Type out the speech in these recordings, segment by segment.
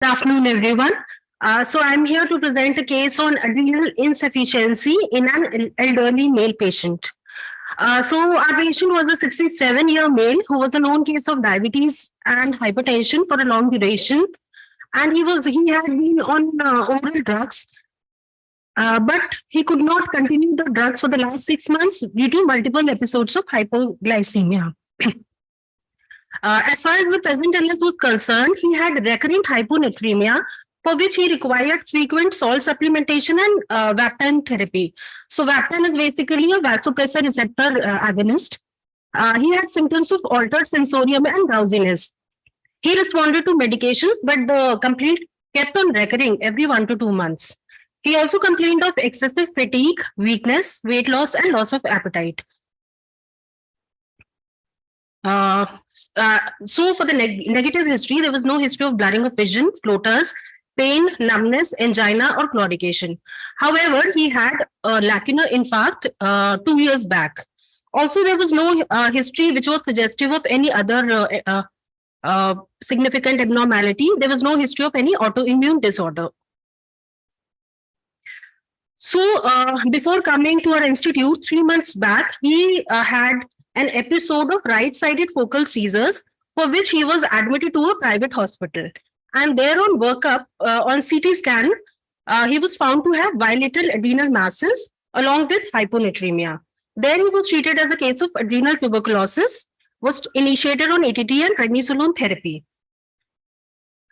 Good afternoon, everyone. So I'm here to present a case on adrenal insufficiency in an elderly male patient. So our patient was a 67-year male who was a known case of diabetes and hypertension for a long duration, and he had been on oral drugs, but he could not continue the drugs for the last 6 months due to multiple episodes of hypoglycemia. As far as the present illness was concerned, he had recurrent hyponatremia for which he required frequent salt supplementation and Vaptan therapy. So Vaptan is basically a vasopressor receptor agonist. He had symptoms of altered sensorium and drowsiness. He responded to medications, but the complaint kept on recurring every 1 to 2 months. He also complained of excessive fatigue, weakness, weight loss, and loss of appetite. So for the negative history, there was no history of blurring of vision, floaters, pain, numbness, angina, or claudication. However, he had a lacunar infarct 2 years back. Also, there was no history which was suggestive of any other significant abnormality. There was no history of any autoimmune disorder. So before coming to our institute 3 months back, he had an episode of right-sided focal seizures for which he was admitted to a private hospital. And there on workup, on CT scan, he was found to have bilateral adrenal masses along with hyponatremia. There he was treated as a case of adrenal tuberculosis, was initiated on ATT and prednisolone therapy.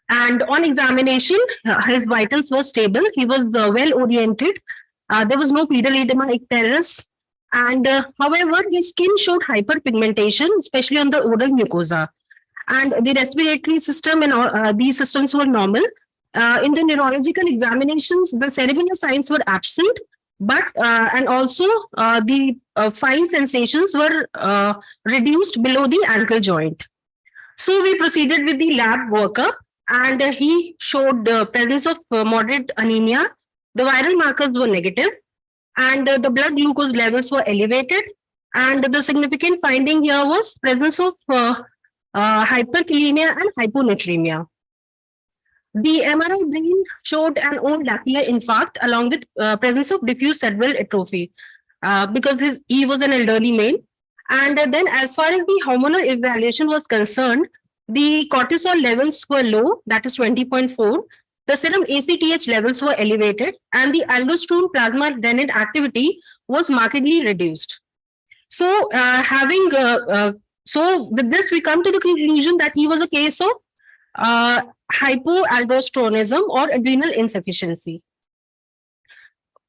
And on examination, his vitals were stable. He was well-oriented. There was no pedal edema icterus. And however, his skin showed hyperpigmentation, especially on the oral mucosa. And the respiratory system and these systems were normal. In the neurological examinations, the cerebellar signs were absent, but and also the fine sensations were reduced below the ankle joint. So we proceeded with the lab workup, and he showed the presence of moderate anemia. The viral markers were negative, and the blood glucose levels were elevated. And the significant finding here was presence of hyperkalemia and hyponatremia. The MRI brain showed an old lacunar infarct along with presence of diffuse cerebral atrophy because he was an elderly male. And then as far as the hormonal evaluation was concerned, the cortisol levels were low, that is 20.4. The serum ACTH levels were elevated, and the aldosterone plasma renin activity was markedly reduced. So, so with this, we come to the conclusion that he was a case of hypoaldosteronism or adrenal insufficiency.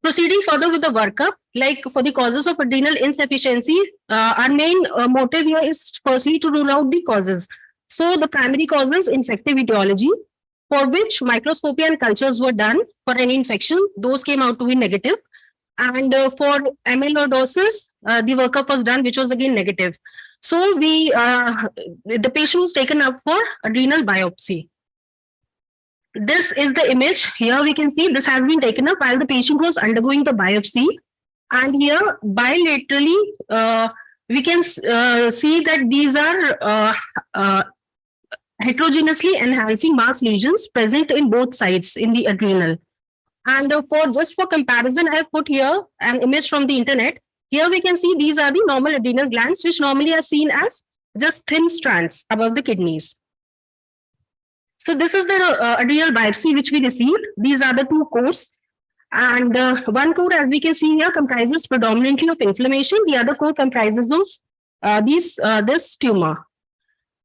Proceeding further with the workup, like for the causes of adrenal insufficiency, our main motive here is firstly to rule out the causes. So the primary causes, infective etiology, for which microscopy and cultures were done for any infection. Those came out to be negative. And for amyloidosis, the workup was done, which was again negative. So the patient was taken up for adrenal biopsy. This is the image. Here we can see this has been taken up while the patient was undergoing the biopsy. And here bilaterally, we can see that these are heterogeneously enhancing mass lesions present in both sides in the adrenal. And for comparison, I have put here an image from the internet. Here we can see these are the normal adrenal glands, which normally are seen as just thin strands above the kidneys. So this is the adrenal biopsy which we received. These are the two cores. And one core, as we can see here, comprises predominantly of inflammation. The other core comprises of this tumor.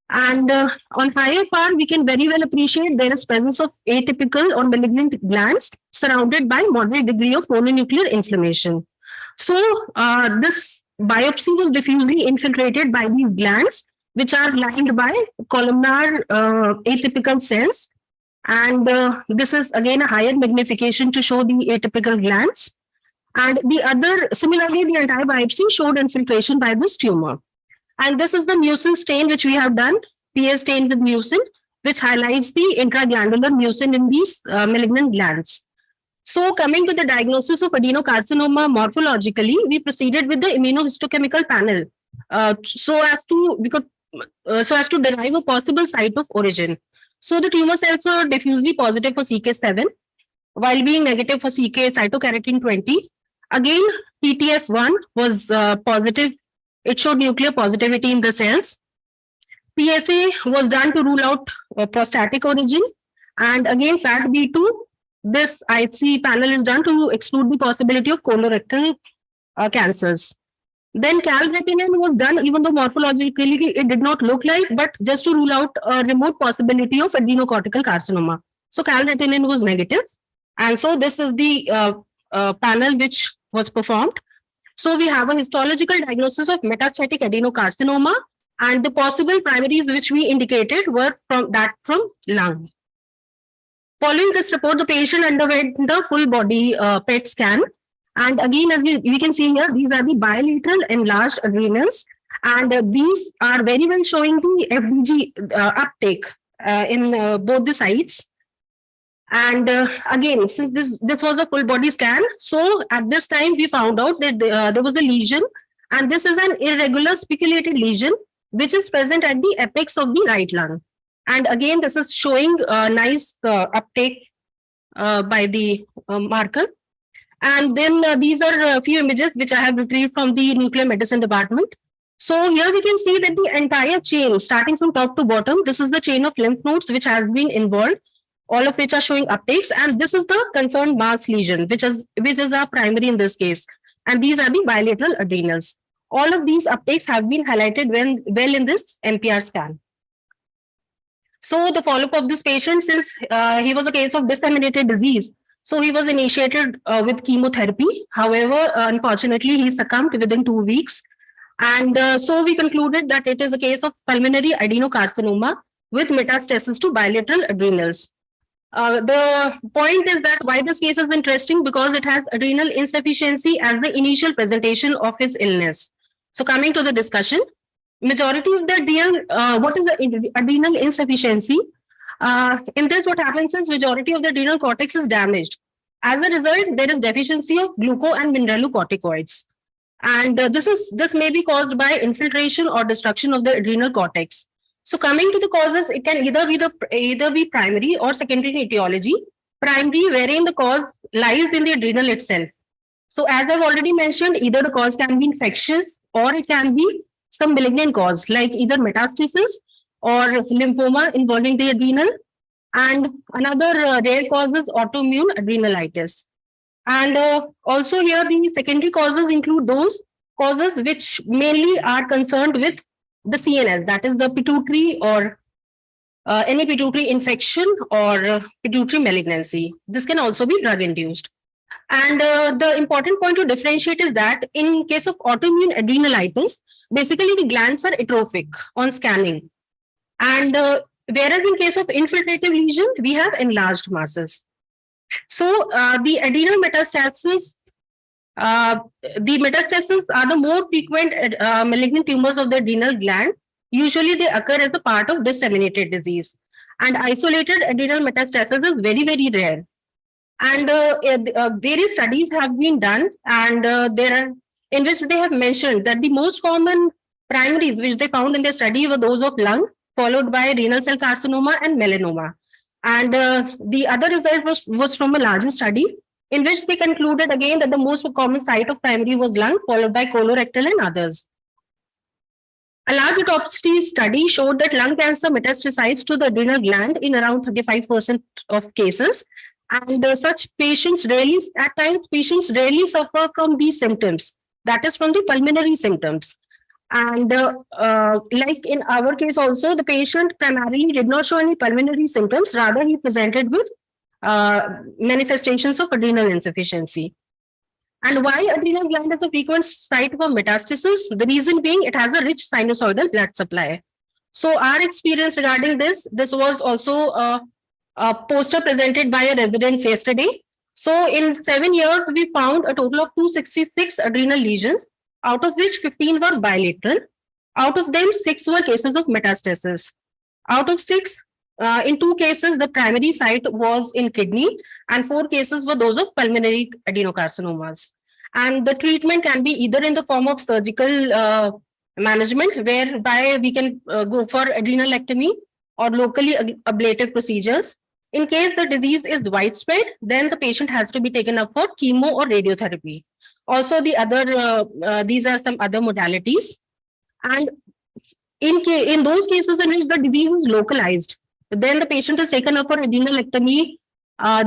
And on higher part, we can very well appreciate there is presence of atypical or malignant glands surrounded by moderate degree of mononuclear inflammation. So this biopsy was diffusely infiltrated by these glands, which are lined by columnar atypical cells. And this is again a higher magnification to show the atypical glands. And similarly, the entire biopsy showed infiltration by this tumor. And this is the mucin stain which we have done, PA stain with mucin, which highlights the intraglandular mucin in these malignant glands. So coming to the diagnosis of adenocarcinoma morphologically, we proceeded with the immunohistochemical panel so as to derive a possible site of origin. So the tumor cells were diffusely positive for CK7 while being negative for CK cytokeratin 20. Again, PTF1 was positive. It showed nuclear positivity in the cells. PSA was done to rule out prostatic origin. And again, SAT-B2, this IC panel is done to exclude the possibility of colorectal cancers. Then calretinine was done, even though morphologically it did not look like, but just to rule out a remote possibility of adenocortical carcinoma. So calretinine was negative. And so this is the panel which was performed. So we have a histological diagnosis of metastatic adenocarcinoma, and the possible primaries which we indicated were from lung. Following this report, the patient underwent the full body PET scan. And again, as we can see here, these are the bilateral enlarged adrenals. And these are very well showing the FDG uptake in both the sites. And again, since this was a full body scan, so at this time we found out that there was a lesion, and this is an irregular spiculated lesion which is present at the apex of the right lung. And again, this is showing a nice uptake by the marker. And then these are a few images which I have retrieved from the nuclear medicine department. So here we can see that the entire chain, starting from top to bottom, this is the chain of lymph nodes which has been involved, all of which are showing uptakes. And this is the confirmed mass lesion, which is our primary in this case. And these are the bilateral adrenals. All of these uptakes have been highlighted well in this MPR scan. So the follow-up of this patient, since he was a case of disseminated disease, so he was initiated with chemotherapy. However, unfortunately, he succumbed within 2 weeks. And so we concluded that it is a case of pulmonary adenocarcinoma with metastasis to bilateral adrenals. The point is that why this case is interesting, because it has adrenal insufficiency as the initial presentation of his illness. So coming to the discussion, majority of the adrenal, what is the adrenal insufficiency? In this, what happens is majority of the adrenal cortex is damaged. As a result, there is deficiency of gluco and mineralocorticoids. And this may be caused by infiltration or destruction of the adrenal cortex. So coming to the causes, it can either be primary or secondary etiology. Primary, wherein the cause lies in the adrenal itself. So as I've already mentioned, either the cause can be infectious or it can be some malignant cause, like either metastasis or lymphoma involving the adrenal. And another rare cause is autoimmune adrenalitis. And also here, the secondary causes include those causes which mainly are concerned with the CNS, that is the pituitary or any pituitary infection or pituitary malignancy. This can also be drug-induced. And the important point to differentiate is that in case of autoimmune adrenalitis, basically the glands are atrophic on scanning. And whereas in case of infiltrative lesion, we have enlarged masses. So the adrenal metastasis, are the more frequent malignant tumors of the adrenal gland. Usually they occur as a part of disseminated disease. And isolated adrenal metastasis is very, very rare. And various studies have been done, and in which they have mentioned that the most common primaries which they found in their study were those of lung, followed by renal cell carcinoma and melanoma. And the other result was from a larger study, in which they concluded again that the most common site of primary was lung, followed by colorectal and others. A large autopsy study showed that lung cancer metastasized to the adrenal gland in around 35% of cases. And such patients rarely suffer from these symptoms, that is from the pulmonary symptoms. And like in our case also, the patient primarily did not show any pulmonary symptoms, rather he presented with manifestations of adrenal insufficiency. And why adrenal gland is a frequent site for metastasis? The reason being it has a rich sinusoidal blood supply. So our experience regarding this was also a poster presented by a resident yesterday. So in 7 years, we found a total of 266 adrenal lesions, out of which 15 were bilateral. Out of them, 6 were cases of metastasis. Out of 6, in 2 cases, the primary site was in kidney, and 4 cases were those of pulmonary adenocarcinomas. And the treatment can be either in the form of surgical management, whereby we can go for adrenalectomy, or locally ablative procedures. In case the disease is widespread, then the patient has to be taken up for chemo or radiotherapy. Also, these are some other modalities. And in those cases in which the disease is localized, then the patient is taken up for adrenalectomy.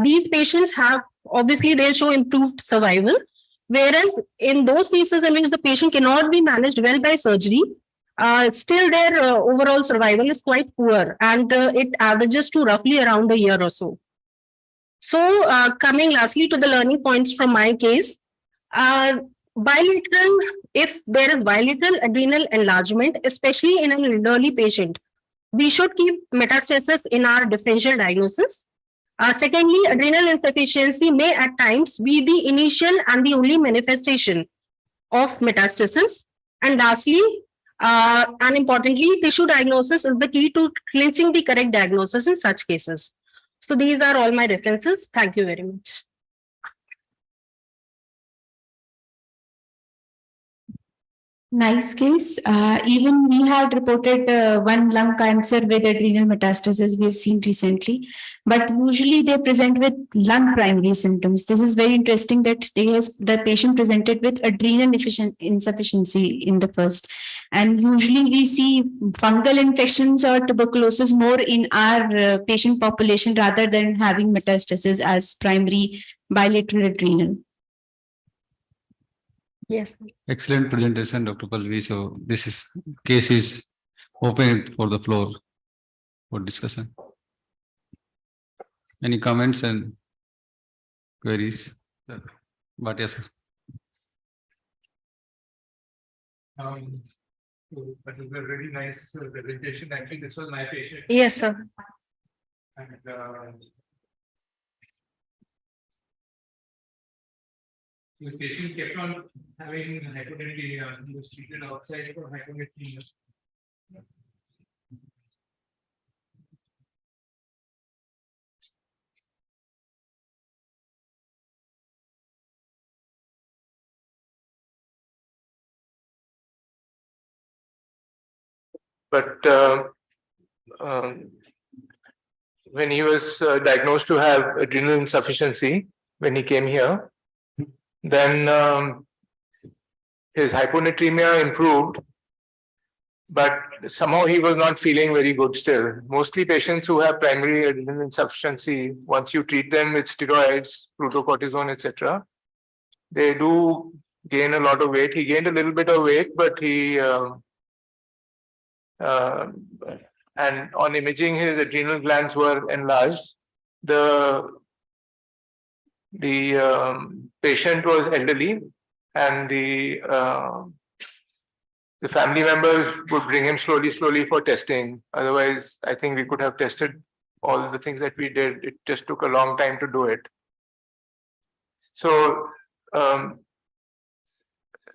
These patients have, obviously, they'll show improved survival. Whereas in those cases in which the patient cannot be managed well by surgery, still their overall survival is quite poor, and it averages to roughly around a year or so. So, coming lastly to the learning points from my case, bilateral, if there is bilateral adrenal enlargement, especially in an elderly patient, we should keep metastasis in our differential diagnosis. Secondly, adrenal insufficiency may at times be the initial and the only manifestation of metastasis. And lastly, and importantly, tissue diagnosis is the key to clinching the correct diagnosis in such cases. So these are all my references. Thank you very much. Nice case. Even we had reported one lung cancer with adrenal metastasis we have seen recently, but usually they present with lung primary symptoms. This is very interesting that the patient presented with adrenal insufficiency in the first. And usually we see fungal infections or tuberculosis more in our patient population rather than having metastasis as primary bilateral adrenal. Yes. Excellent presentation, Dr. Pallavi. So this case is open for the floor for discussion. Any comments and queries? But yes, sir. But it was a really nice presentation. Actually, this was my patient. Yes, sir. And the patient kept on having hyponatremia. He was treated outside for hyponatremia. But when he was diagnosed to have adrenal insufficiency, when he came here, then his hyponatremia improved, but somehow he was not feeling very good still. Mostly patients who have primary adrenal insufficiency, once you treat them with steroids, glucocortisone, etc., they do gain a lot of weight. He gained a little bit of weight, but he and on imaging, his adrenal glands were enlarged. The patient was elderly, and the family members would bring him slowly for testing. Otherwise, I think we could have tested all the things that we did. It just took a long time to do it. So,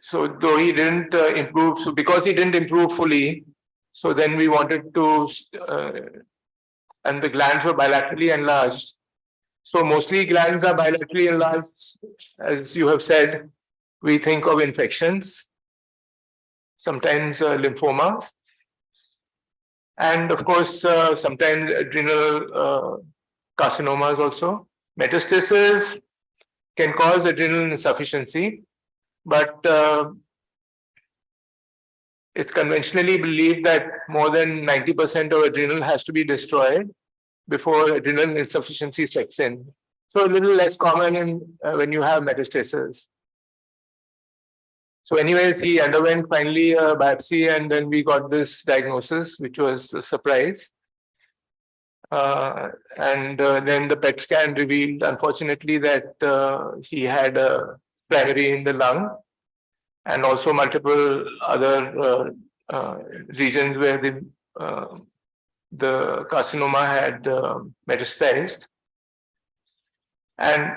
so though he didn't improve, so because he didn't improve fully, so then we wanted to, and the glands were bilaterally enlarged. So mostly glands are bilaterally enlarged, as you have said. We think of infections, sometimes lymphomas, and of course, sometimes adrenal carcinomas also. Metastasis can cause adrenal insufficiency, but it's conventionally believed that more than 90% of adrenal has to be destroyed before adrenal insufficiency sets in. So a little less common when you have metastasis. So anyways, he underwent finally a biopsy, and then we got this diagnosis, which was a surprise. And then the PET scan revealed, unfortunately, that he had a primary in the lung, and also multiple other regions where the carcinoma had metastasized. And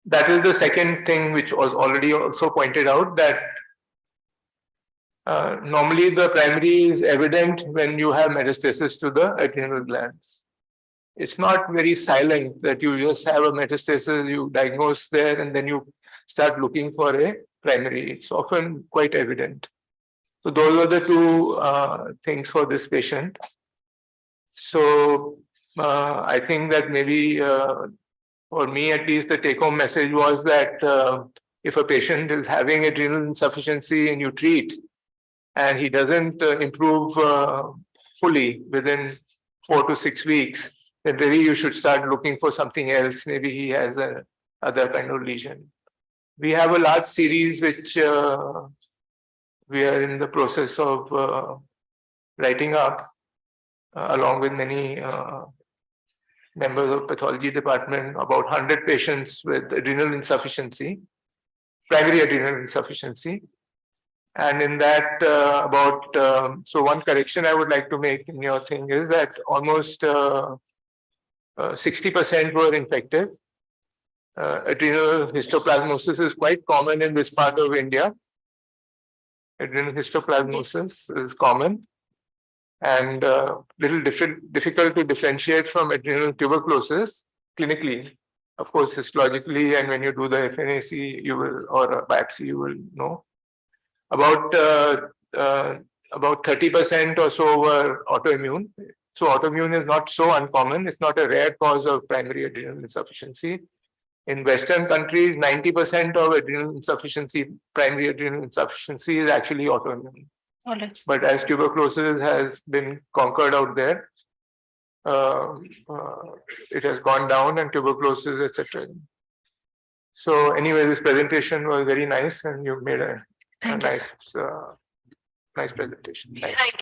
that is the second thing which was already also pointed out, that normally the primary is evident when you have metastasis to the adrenal glands. It's not very silent that you just have a metastasis, you diagnose there, and then you start looking for a primary. It's often quite evident. So those are the two things for this patient. So I think that maybe for me at least, the take-home message was that if a patient is having adrenal insufficiency and you treat, and he doesn't improve fully within 4 to 6 weeks, then really you should start looking for something else. Maybe he has a other kind of lesion. We have a large series which we are in the process of writing up, along with many members of pathology department, about 100 patients with adrenal insufficiency, primary adrenal insufficiency. And in that, so one correction I would like to make in your thing is that almost 60% were infected. Adrenal histoplasmosis is quite common in this part of India. Adrenal histoplasmosis is common and little difficult to differentiate from adrenal tuberculosis clinically. Of course, histologically, and when you do the FNAC, you will, or a biopsy, you will know. About 30% or so were autoimmune. So autoimmune is not so uncommon. It's not a rare cause of primary adrenal insufficiency. In Western countries, 90% of adrenal insufficiency, primary adrenal insufficiency, is actually autoimmune. Alright. But as tuberculosis has been conquered out there, it has gone down, and tuberculosis, etc. So anyway, this presentation was very nice, and you made a Thank you, nice presentation. Thanks.